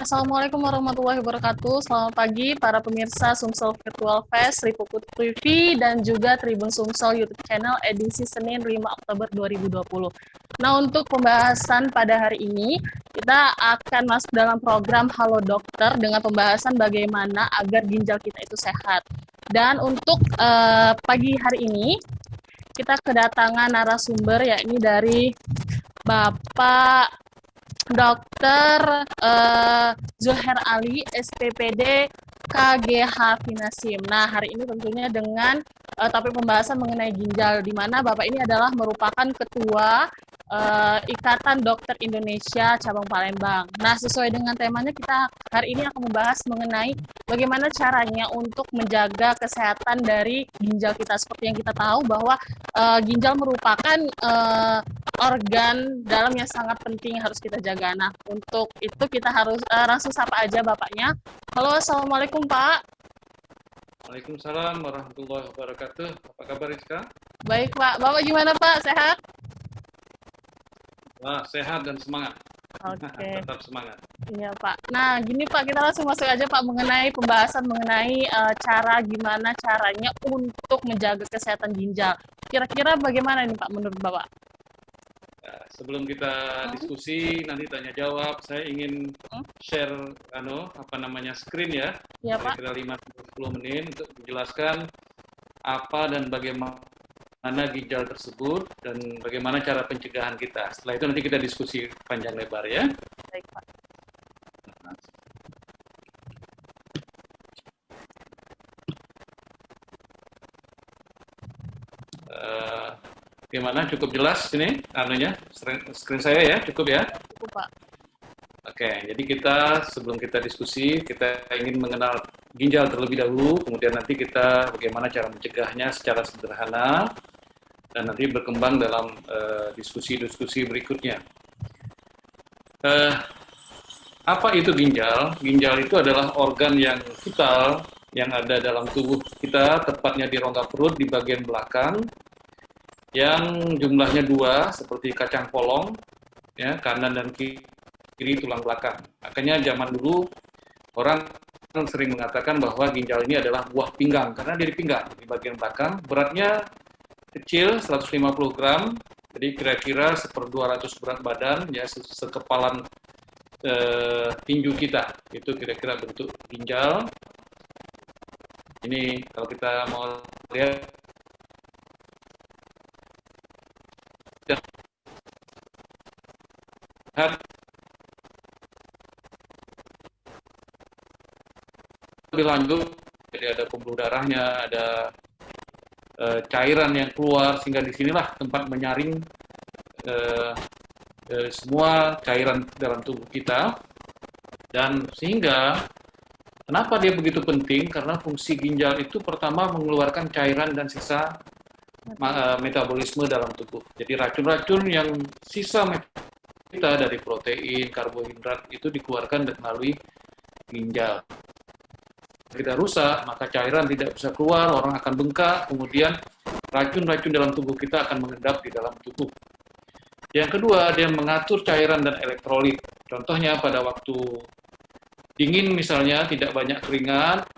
Assalamualaikum warahmatullahi wabarakatuh. Selamat pagi para pemirsa Sumsel Virtual Fest, Tripuput TV, dan juga Tribun Sumsel YouTube channel edisi Senin 5 Oktober 2020. Nah, untuk pembahasan pada hari ini, kita akan masuk dalam program Halo Dokter dengan pembahasan bagaimana agar ginjal kita itu sehat. Dan untuk pagi hari ini, kita kedatangan narasumber, yakni dari Bapak Dr. Zuher Ali, SPPD KGH Finasim. Nah, hari ini tentunya dengan topik pembahasan mengenai ginjal, di mana Bapak ini adalah merupakan Ketua Ikatan Dokter Indonesia Cabang Palembang. Nah, sesuai dengan temanya, kita hari ini akan membahas mengenai bagaimana caranya untuk menjaga kesehatan dari ginjal kita. Seperti yang kita tahu bahwa ginjal merupakan organ dalam yang sangat penting harus kita jaga. Nah, untuk itu kita harus langsung sapa aja Bapaknya. Halo, Assalamualaikum Pak. Waalaikumsalam warahmatullahi wabarakatuh. Apa kabar Rizka? Baik Pak, Bapak gimana Pak? Sehat? Wah, sehat dan semangat. Oke. Tetap semangat. Iya Pak. Nah, gini Pak, kita langsung masuk aja Pak mengenai pembahasan mengenai gimana caranya untuk menjaga kesehatan ginjal. Kira-kira bagaimana nih Pak menurut Bapak? Sebelum kita diskusi, nanti tanya jawab, saya ingin share screen ya. Iya Pak. Kira-kira 5-10 menit untuk menjelaskan apa dan bagaimana ginjal tersebut dan bagaimana cara pencegahan kita. Setelah itu nanti kita diskusi panjang lebar ya. Baik Pak. Gimana? Cukup jelas ini screen saya ya, cukup ya? Cukup Pak. Oke, jadi sebelum kita diskusi, kita ingin mengenal ginjal terlebih dahulu, kemudian nanti kita bagaimana cara mencegahnya secara sederhana, dan nanti berkembang dalam diskusi-diskusi berikutnya. Apa itu ginjal? Ginjal itu adalah organ yang vital yang ada dalam tubuh kita, tepatnya di rongga perut di bagian belakang, yang jumlahnya 2 seperti kacang polong, ya, kanan dan kiri tulang belakang. Makanya zaman dulu orang sering mengatakan bahwa ginjal ini adalah buah pinggang karena dia di pinggang di bagian belakang, beratnya kecil 150 gram, jadi kira-kira 1/200 berat badan, ya, sekepalan tinju kita. Itu kira-kira bentuk ginjal. Ini kalau kita mau lihat lebih lanjut, jadi ada pembuluh darahnya, ada cairan yang keluar, sehingga disinilah tempat menyaring semua cairan dalam tubuh kita. Dan sehingga kenapa dia begitu penting? Karena fungsi ginjal itu pertama mengeluarkan cairan dan sisa metabolisme dalam tubuh. Jadi racun-racun yang sisa kita dari protein, karbohidrat itu dikeluarkan melalui ginjal. Kita rusak, maka cairan tidak bisa keluar, orang akan bengkak, kemudian racun-racun dalam tubuh kita akan mengendap di dalam tubuh. Yang kedua, dia mengatur cairan dan elektrolit. Contohnya pada waktu dingin misalnya, tidak banyak keringat,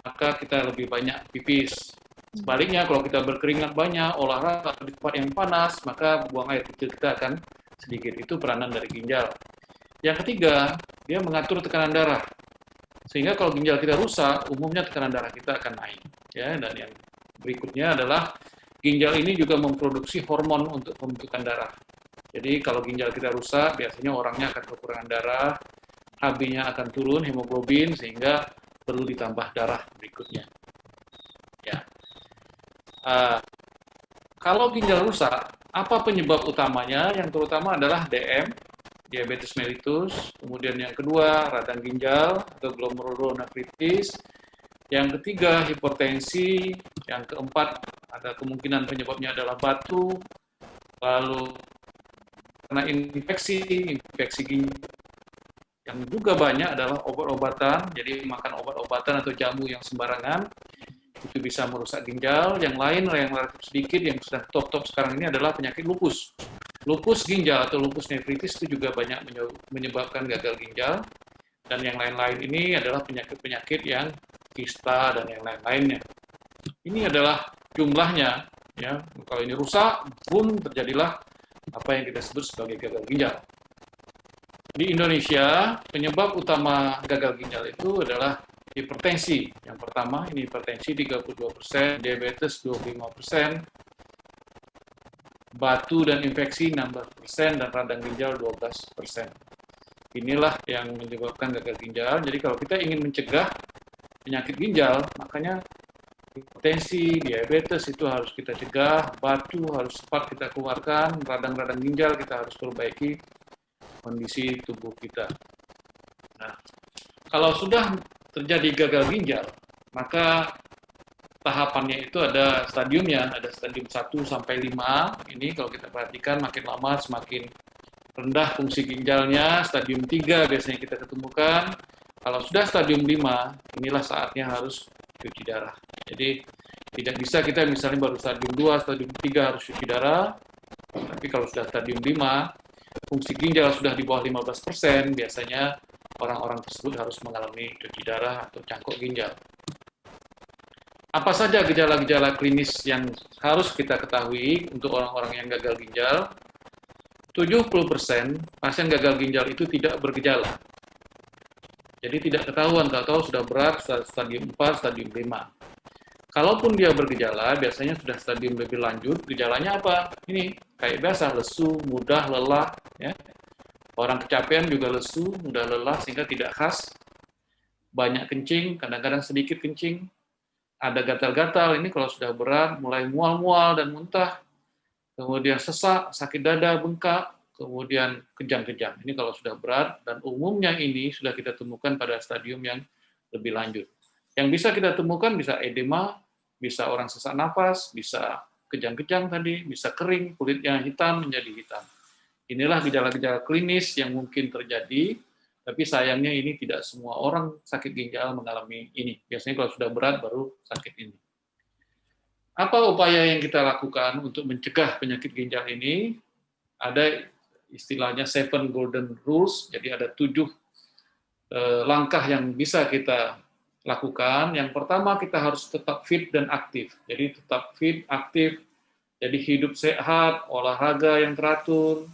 maka kita lebih banyak pipis. Sebaliknya, kalau kita berkeringat banyak, olahraga di tempat yang panas, maka buang air kecil kita akan sedikit. Itu peranan dari ginjal. Yang ketiga, dia mengatur tekanan darah. Sehingga kalau ginjal kita rusak, umumnya tekanan darah kita akan naik. Ya, dan yang berikutnya adalah ginjal ini juga memproduksi hormon untuk pembentukan darah. Jadi kalau ginjal kita rusak, biasanya orangnya akan kekurangan darah, HB-nya akan turun, hemoglobin, sehingga perlu ditambah darah berikutnya. Ya. Kalau ginjal rusak, apa penyebab utamanya? Yang terutama adalah DM, diabetes mellitus, kemudian yang kedua radang ginjal atau glomerulonefritis, yang ketiga hipertensi, yang keempat ada kemungkinan penyebabnya adalah batu, lalu karena infeksi ginjal, yang juga banyak adalah obat-obatan, jadi makan obat-obatan atau jamu yang sembarangan, itu bisa merusak ginjal. Yang lain yang relatif sedikit, yang sudah top-top sekarang ini adalah penyakit lupus. Lupus ginjal atau lupus nefritis itu juga banyak menyebabkan gagal ginjal. Dan yang lain-lain ini adalah penyakit-penyakit yang kista dan yang lain-lainnya. Ini adalah jumlahnya, ya. Kalau ini rusak, boom, terjadilah apa yang kita sebut sebagai gagal ginjal. Di Indonesia, penyebab utama gagal ginjal itu adalah hipertensi. Yang pertama, ini hipertensi 32%, diabetes 25%, batu dan infeksi 16%, dan radang ginjal 12%. Inilah yang menyebabkan gagal ginjal. Jadi kalau kita ingin mencegah penyakit ginjal, makanya hipertensi, diabetes itu harus kita cegah, batu harus cepat kita keluarkan, radang-radang ginjal kita harus perbaiki kondisi tubuh kita. Nah, kalau sudah terjadi gagal ginjal, maka tahapannya itu ada stadiumnya, ada stadium 1 sampai 5. Ini kalau kita perhatikan makin lama semakin rendah fungsi ginjalnya. Stadium 3 biasanya kita ketemukan. Kalau sudah stadium 5, inilah saatnya harus cuci darah. Jadi tidak bisa kita misalnya baru stadium 2, stadium 3 harus cuci darah. Tapi kalau sudah stadium 5, fungsi ginjal sudah di bawah 15%, biasanya orang-orang tersebut harus mengalami cuci darah atau cangkok ginjal. Apa saja gejala-gejala klinis yang harus kita ketahui untuk orang-orang yang gagal ginjal? 70% pasien gagal ginjal itu tidak bergejala. Jadi tidak ketahuan, tahu-tahu sudah berat, stadium 4, stadium 5. Kalaupun dia bergejala, biasanya sudah stadium lebih lanjut. Gejalanya apa? Ini kayak biasa, lesu, mudah lelah. Ya. Orang kecapean juga lesu, mudah lelah, sehingga tidak khas. Banyak kencing, kadang-kadang sedikit kencing. Ada gatal-gatal, ini kalau sudah berat, mulai mual-mual dan muntah. Kemudian sesak, sakit dada, bengkak, kemudian kejang-kejang. Ini kalau sudah berat, dan umumnya ini sudah kita temukan pada stadium yang lebih lanjut. Yang bisa kita temukan bisa edema, bisa orang sesak napas, bisa kejang-kejang tadi, bisa kering, kulit yang hitam menjadi hitam. Inilah gejala-gejala klinis yang mungkin terjadi, tapi sayangnya ini tidak semua orang sakit ginjal mengalami ini. Biasanya kalau sudah berat baru sakit ini. Apa upaya yang kita lakukan untuk mencegah penyakit ginjal ini? Ada istilahnya 7 golden rules, jadi ada 7 langkah yang bisa kita lakukan. Yang pertama, kita harus tetap fit dan aktif. Jadi tetap fit, aktif, jadi hidup sehat, olahraga yang teratur,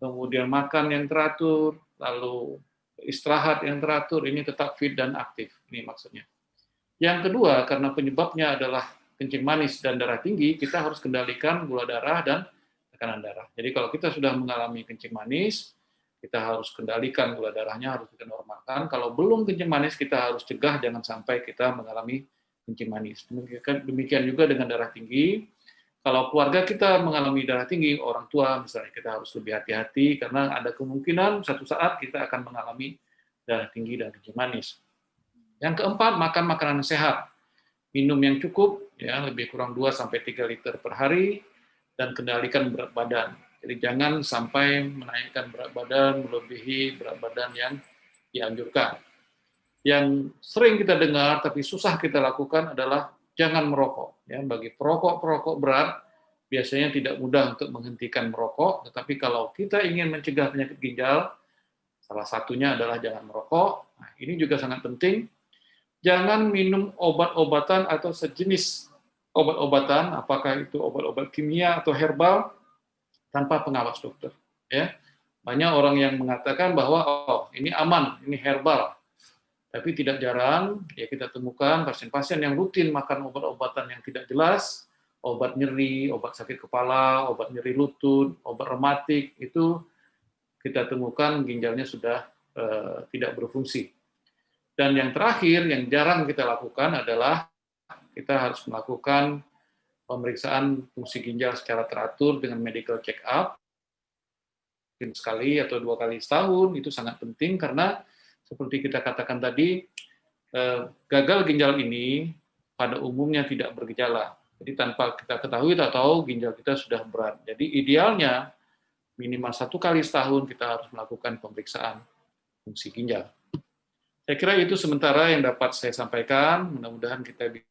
kemudian makan yang teratur, lalu istirahat yang teratur, ini tetap fit dan aktif. Ini maksudnya. Yang kedua, karena penyebabnya adalah kencing manis dan darah tinggi, kita harus kendalikan gula darah dan tekanan darah. Jadi kalau kita sudah mengalami kencing manis, kita harus kendalikan gula darahnya, harus kita normalkan. Kalau belum kencing manis, kita harus cegah jangan sampai kita mengalami kencing manis. Demikian juga dengan darah tinggi. Kalau keluarga kita mengalami darah tinggi, orang tua misalnya, kita harus lebih hati-hati karena ada kemungkinan suatu saat kita akan mengalami darah tinggi dan kencing manis. Yang keempat, makan makanan sehat. Minum yang cukup, ya lebih kurang 2-3 liter per hari, dan kendalikan berat badan. Jadi jangan sampai menaikkan berat badan melebihi berat badan yang dianjurkan. Yang sering kita dengar tapi susah kita lakukan adalah jangan merokok. Ya, bagi perokok berat biasanya tidak mudah untuk menghentikan merokok, tetapi kalau kita ingin mencegah penyakit ginjal, salah satunya adalah jangan merokok. Nah, ini juga sangat penting. Jangan minum obat-obatan atau sejenis obat-obatan, apakah itu obat-obat kimia atau herbal, tanpa pengawas dokter. Ya, banyak orang yang mengatakan bahwa ini aman, ini herbal, tapi tidak jarang ya kita temukan pasien-pasien yang rutin makan obat-obatan yang tidak jelas, obat nyeri, obat sakit kepala, obat nyeri lutut, obat rematik, itu kita temukan ginjalnya sudah tidak berfungsi. Dan yang terakhir yang jarang kita lakukan adalah kita harus melakukan pemeriksaan fungsi ginjal secara teratur dengan medical check-up, mungkin sekali atau 2 kali setahun. Itu sangat penting karena seperti kita katakan tadi, gagal ginjal ini pada umumnya tidak bergejala. Jadi tanpa kita ketahui atau tahu ginjal kita sudah berat. Jadi idealnya minimal 1 kali setahun kita harus melakukan pemeriksaan fungsi ginjal. Saya kira itu sementara yang dapat saya sampaikan. Mudah-mudahan kita bisa